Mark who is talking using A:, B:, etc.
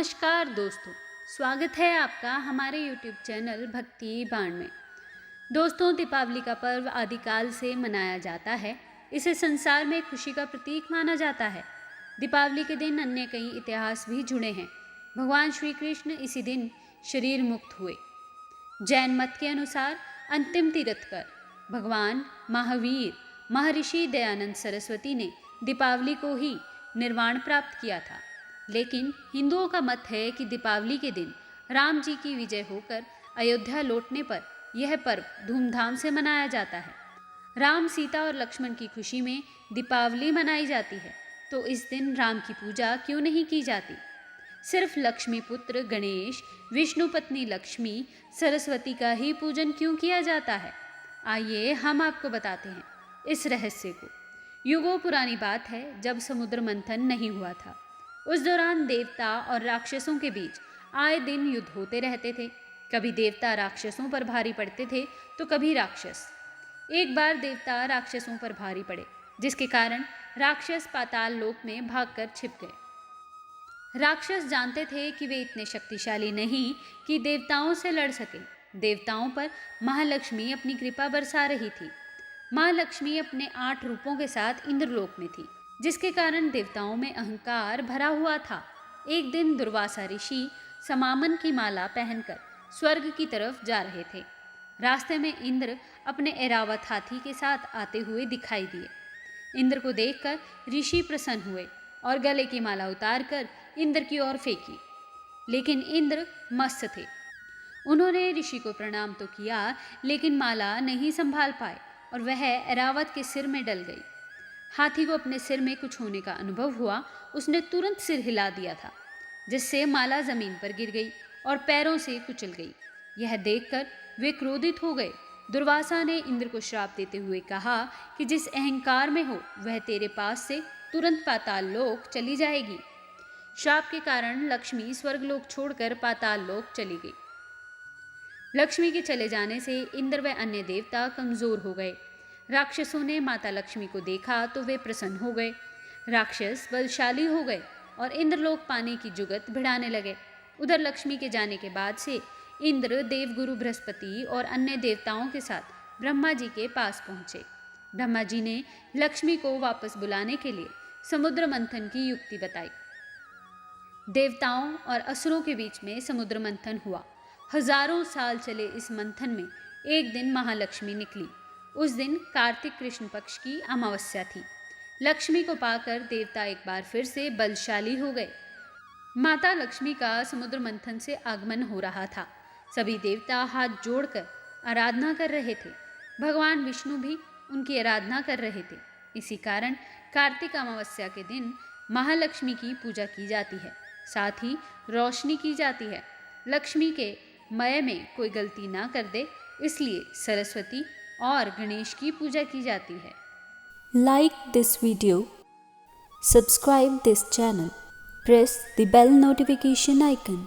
A: नमस्कार दोस्तों, स्वागत है आपका हमारे YouTube चैनल भक्ति बाण में। दोस्तों, दीपावली का पर्व आदिकाल से मनाया जाता है। इसे संसार में खुशी का प्रतीक माना जाता है। दीपावली के दिन अन्य कई इतिहास भी जुड़े हैं। भगवान श्री कृष्ण इसी दिन शरीर मुक्त हुए। जैन मत के अनुसार अंतिम तीर्थकर भगवान महावीर महर्षि दयानंद सरस्वती ने दीपावली को ही निर्वाण प्राप्त किया था। लेकिन हिंदुओं का मत है कि दीपावली के दिन राम जी की विजय होकर अयोध्या लौटने पर यह पर्व धूमधाम से मनाया जाता है। राम, सीता और लक्ष्मण की खुशी में दीपावली मनाई जाती है, तो इस दिन राम की पूजा क्यों नहीं की जाती? सिर्फ लक्ष्मी पुत्र गणेश, विष्णु पत्नी लक्ष्मी, सरस्वती का ही पूजन क्यों किया जाता है? आइए हम आपको बताते हैं इस रहस्य को। युगों पुरानी बात है, जब समुद्र मंथन नहीं हुआ था। उस दौरान देवता और राक्षसों के बीच आए दिन युद्ध होते रहते थे। कभी देवता राक्षसों पर भारी पड़ते थे तो कभी राक्षस। एक बार देवता राक्षसों पर भारी पड़े, जिसके कारण राक्षस पाताल लोक में भागकर छिप गए। राक्षस जानते थे कि वे इतने शक्तिशाली नहीं कि देवताओं से लड़ सके। देवताओं पर महालक्ष्मी अपनी कृपा बरसा रही थी। महालक्ष्मी अपने 8 रूपों के साथ इंद्रलोक में थी, जिसके कारण देवताओं में अहंकार भरा हुआ था। एक दिन दुर्वासा ऋषि समामन की माला पहनकर स्वर्ग की तरफ जा रहे थे। रास्ते में इंद्र अपने ऐरावत हाथी के साथ आते हुए दिखाई दिए। इंद्र को देखकर ऋषि प्रसन्न हुए और गले की माला उतारकर इंद्र की ओर फेंकी। लेकिन इंद्र मस्त थे। उन्होंने ऋषि को प्रणाम तो किया, लेकिन माला नहीं संभाल पाए और वह ऐरावत के सिर में डल गई। हाथी को अपने सिर में कुछ होने का अनुभव हुआ। उसने तुरंत सिर हिला दिया था, जिससे माला जमीन पर गिर गई और पैरों से कुचल गई। यह देखकर वे क्रोधित हो गए। दुर्वासा ने इंद्र को श्राप देते हुए कहा कि जिस अहंकार में हो वह तेरे पास से तुरंत पाताल लोक चली जाएगी। श्राप के कारण लक्ष्मी स्वर्गलोक छोड़कर पाताल लोक चली गई। लक्ष्मी के चले जाने से इंद्र व अन्य देवता कमजोर हो गए। राक्षसों ने माता लक्ष्मी को देखा तो वे प्रसन्न हो गए। राक्षस बलशाली हो गए और इंद्रलोक पाने की जुगत भिड़ाने लगे। उधर लक्ष्मी के जाने के बाद से इंद्र देवगुरु बृहस्पति और अन्य देवताओं के साथ ब्रह्मा जी के पास पहुँचे। ब्रह्मा जी ने लक्ष्मी को वापस बुलाने के लिए समुद्र मंथन की युक्ति बताई। देवताओं और असुरों के बीच में समुद्र मंथन हुआ। हजारों साल चले इस मंथन में एक दिन महालक्ष्मी निकली। उस दिन कार्तिक कृष्ण पक्ष की अमावस्या थी। लक्ष्मी को पाकर देवता एक बार फिर से बलशाली हो गए। माता लक्ष्मी का समुद्र मंथन से आगमन हो रहा था। सभी देवता हाथ जोड़कर आराधना कर रहे थे। भगवान विष्णु भी उनकी आराधना कर रहे थे। इसी कारण कार्तिक अमावस्या के दिन महालक्ष्मी की पूजा की जाती है। साथ ही रोशनी की जाती है। लक्ष्मी के मय में कोई गलती ना कर दे, इसलिए सरस्वती और गणेश की पूजा की जाती है।
B: Like this video, subscribe this channel, press the bell notification icon.